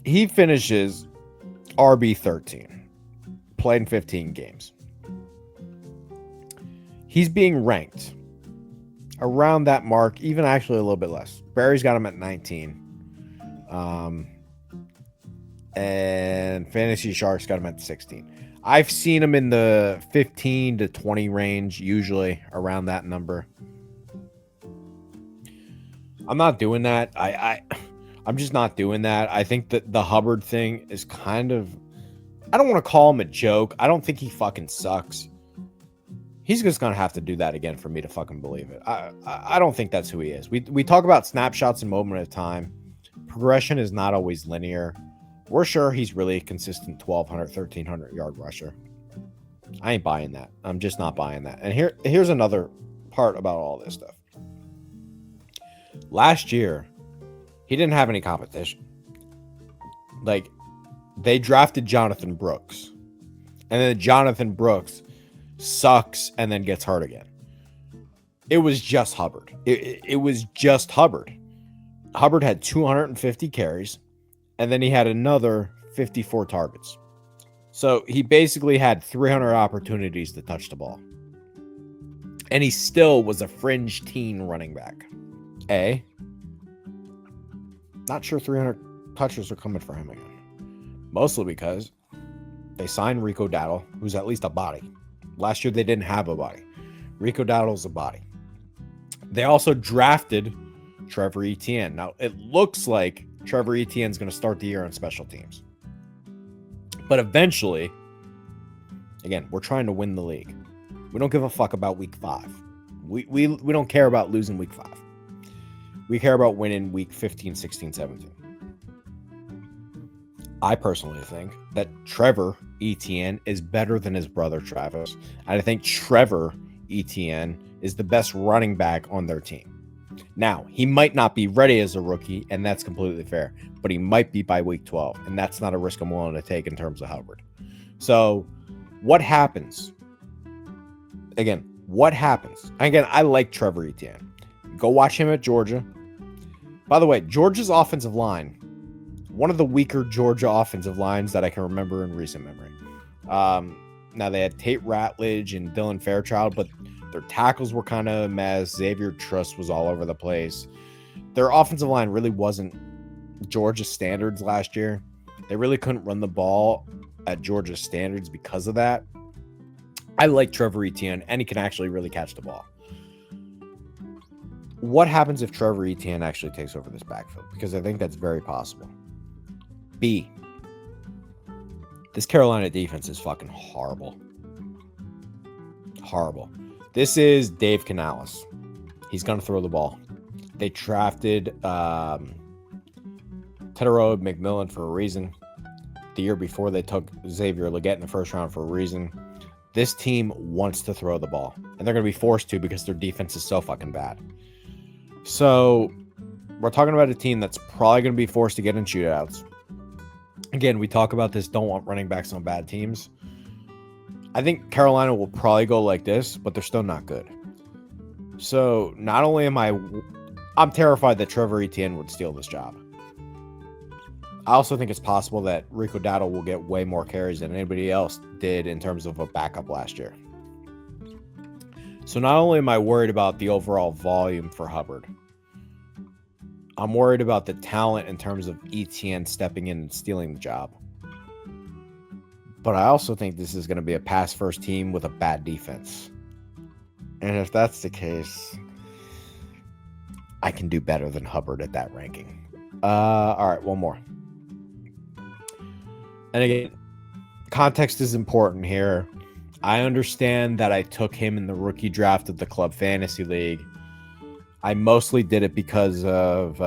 he finishes RB 13, played in 15 games. He's being ranked around that mark, even actually a little bit less. Barry's got him at 19. And Fantasy Sharks got him at 16. I've seen him in the 15 to 20 range, usually around that number. I'm not doing that. I'm just not doing that. I think that the Hubbard thing is kind of, I don't want to call him a joke. I don't think he fucking sucks. He's just going to have to do that again for me to fucking believe it. I don't think that's who he is. We talk about snapshots and moment of time. Progression is not always linear. We're sure he's really a consistent 1,200, 1,300 yard rusher. I ain't buying that. I'm just not buying that. And here's another part about all this stuff. Last year, he didn't have any competition. Like, they drafted Jonathan Brooks. And then Jonathan Brooks sucks and then gets hurt again. It was just Hubbard. It was just Hubbard. Hubbard had 250 carries. And then he had another 54 targets. So he basically had 300 opportunities to touch the ball. And he still was a fringe teen running back. Not sure 300 touches are coming for him again. Mostly because they signed Rico Dowdle, who's at least a body. Last year they didn't have a body. Rico Dowdle's a body. They also drafted Trevor Etienne. Now, it looks like Trevor Etienne's going to start the year on special teams. But eventually, again, we're trying to win the league. We don't give a fuck about week 5. We don't care about losing week 5. We care about winning week 15, 16, 17. I personally think that Trevor Etienne is better than his brother Travis. And I think Trevor Etienne is the best running back on their team. Now, he might not be ready as a rookie, and that's completely fair, but he might be by week 12, and that's not a risk I'm willing to take in terms of Hubbard. So, what happens? Again, what happens? Again, I like Trevor Etienne. Go watch him at Georgia. By the way, Georgia's offensive line, one of the weaker Georgia offensive lines that I can remember in recent memory. Now, they had Tate Ratledge and Dylan Fairchild, but their tackles were kind of a mess. Xavier Truss was all over the place. Their offensive line really wasn't Georgia standards last year. They really couldn't run the ball at Georgia standards because of that. I like Trevor Etienne, and he can actually really catch the ball. What happens if Trevor Etienne actually takes over this backfield? Because I think that's very possible. B, this Carolina defense is fucking horrible. Horrible. This is Dave Canales. He's going to throw the ball. They drafted Tedero McMillan for a reason. The year before, they took Xavier Legette in the first round for a reason. This team wants to throw the ball, and they're going to be forced to because their defense is so fucking bad. So we're talking about a team that's probably going to be forced to get in shootouts. Again, we talk about this, don't want running backs on bad teams. I think Carolina will probably go like this, but they're still not good. So not only am I'm I'm terrified that Trevor Etienne would steal this job. I also think it's possible that Rico Dowdle will get way more carries than anybody else did in terms of a backup last year. So not only am I worried about the overall volume for Hubbard, I'm worried about the talent in terms of Etienne stepping in and stealing the job. But I also think this is going to be a pass-first team with a bad defense. And if that's the case, I can do better than Hubbard at that ranking. All right, one more. And again, context is important here. I understand that I took him in the rookie draft of the Club Fantasy League. I mostly did it because of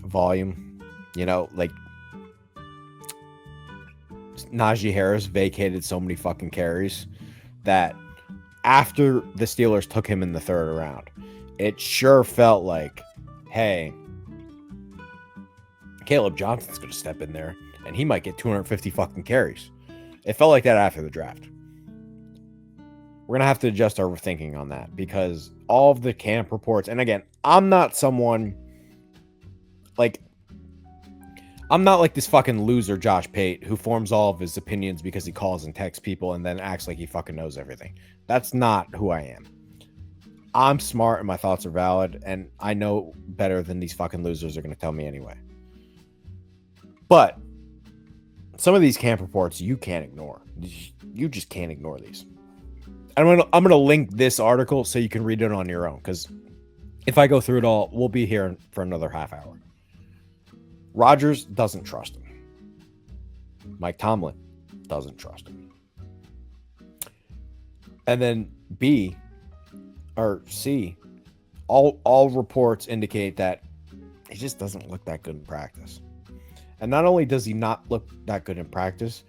volume. You know, like Najee Harris vacated so many fucking carries that after the Steelers took him in the third round, it sure felt like, hey, Caleb Johnson's going to step in there and he might get 250 fucking carries. It felt like that after the draft. We're going to have to adjust our thinking on that because all of the camp reports, and again, I'm not like this fucking loser Josh Pate who forms all of his opinions because he calls and texts people and then acts like he fucking knows everything. That's not who I am. I'm smart and my thoughts are valid, and I know better than these fucking losers are going to tell me anyway. But some of these camp reports you can't ignore. You just can't ignore these. I'm gonna link this article so you can read it on your own, because if I go through it all, we'll be here for another half hour. Rodgers doesn't trust him. Mike Tomlin doesn't trust him. And then B or C, all reports indicate that he just doesn't look that good in practice. And not only does he not look that good in practice,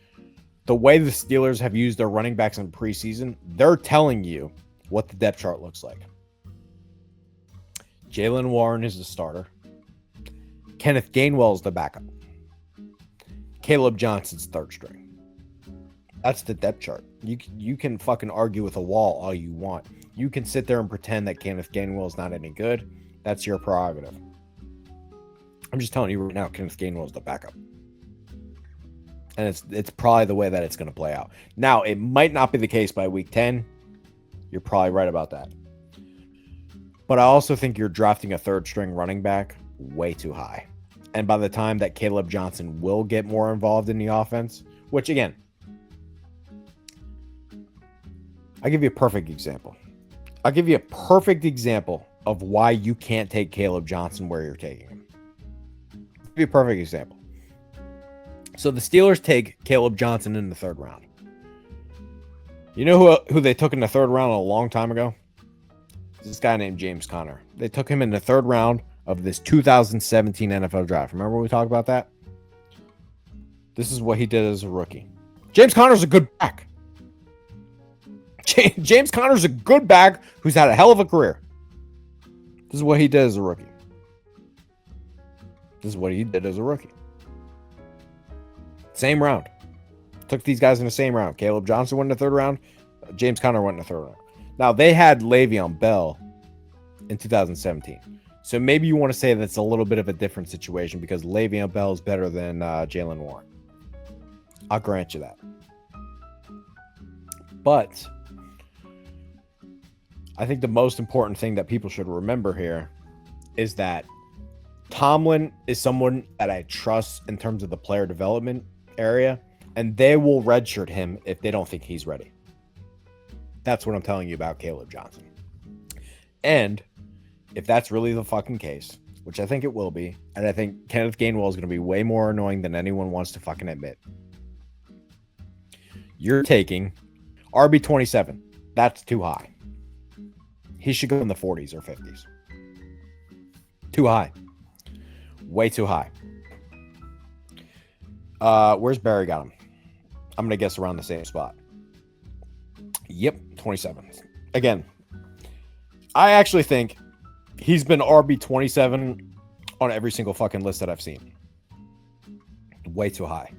the way the Steelers have used their running backs in preseason, they're telling you what the depth chart looks like. Jaylen Warren is the starter. Kenneth Gainwell is the backup. Caleb Johnson's third string. That's the depth chart. You can fucking argue with a wall all you want. You can sit there and pretend that Kenneth Gainwell is not any good. That's your prerogative. I'm just telling you right now, Kenneth Gainwell is the backup. And it's probably the way that it's going to play out. Now, it might not be the case by week 10. You're probably right about that. But I also think you're drafting a third string running back way too high. And by the time that Caleb Johnson will get more involved in the offense, which again, I'll give you a perfect example. I'll give you a perfect example of why you can't take Caleb Johnson where you're taking him. I'll give you a perfect example. So the Steelers take Caleb Johnson in the third round. You know who they took in the third round a long time ago? This guy named James Conner. They took him in the third round of this 2017 NFL draft. Remember when we talked about that? This is what he did as a rookie. James Conner's a good back. James Conner's a good back who's had a hell of a career. This is what he did as a rookie. This is what he did as a rookie. Same round. Took these guys in the same round. Caleb Johnson went in the third round. James Conner went in the third round. Now, they had Le'Veon Bell in 2017. So maybe you want to say that's a little bit of a different situation because Le'Veon Bell is better than Jaylen Warren. I'll grant you that. But I think the most important thing that people should remember here is that Tomlin is someone that I trust in terms of the player development area, and they will redshirt him if they don't think he's ready. That's what I'm telling you about Caleb Johnson. And if that's really the fucking case, which I think it will be, and I think Kenneth Gainwell is going to be way more annoying than anyone wants to fucking admit. You're taking RB27. That's too high. He should go in the 40s or 50s. Too high. Way too high. Where's Barry got him? I'm going to guess around the same spot. Yep, 27. Again, I actually think he's been RB27 on every single fucking list that I've seen. Way too high.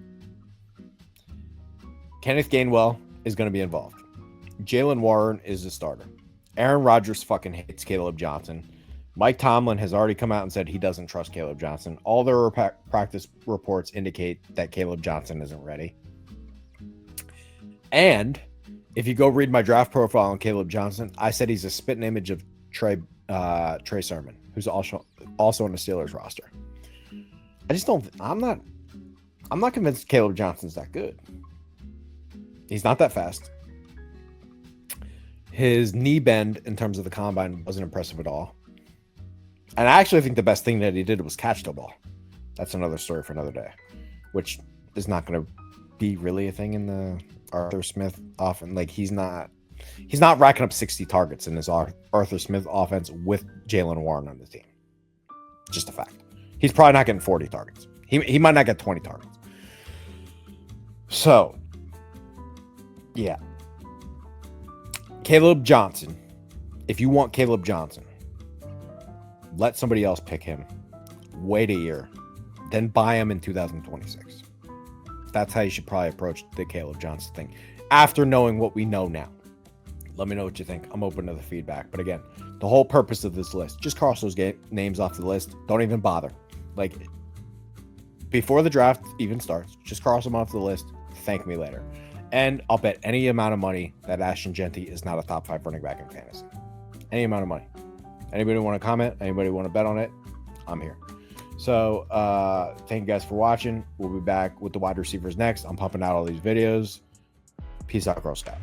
Kenneth Gainwell is going to be involved. Jaylen Warren is the starter. Aaron Rodgers fucking hates Caleb Johnson. Mike Tomlin has already come out and said he doesn't trust Caleb Johnson. All their practice reports indicate that Caleb Johnson isn't ready. And if you go read my draft profile on Caleb Johnson, I said he's a spitting image of Trey Sermon, who's also on the Steelers roster. I just don't. I'm not convinced Caleb Johnson's that good. He's not that fast. His knee bend in terms of the combine wasn't impressive at all. And I actually think the best thing that he did was catch the ball. That's another story for another day, which is not going to be really a thing in the Arthur Smith offense. Like he's not racking up 60 targets in this Arthur Smith offense with Jaylen Warren on the team. Just a fact. He's probably not getting 40 targets. He might not get 20 targets. So, yeah. Caleb Johnson. If you want Caleb Johnson, let somebody else pick him. Wait a year. Then buy him in 2026. That's how you should probably approach the Caleb Johnson thing. After knowing what we know now. Let me know what you think. I'm open to the feedback. But again, the whole purpose of this list, just cross those names off the list. Don't even bother. Like, before the draft even starts, just cross them off the list. Thank me later. And I'll bet any amount of money that Ashton Jeanty is not a top 5 running back in fantasy. Any amount of money. Anybody want to comment? Anybody want to bet on it? I'm here. So thank you guys for watching. We'll be back with the wide receivers next. I'm pumping out all these videos. Peace out, Girl Scout.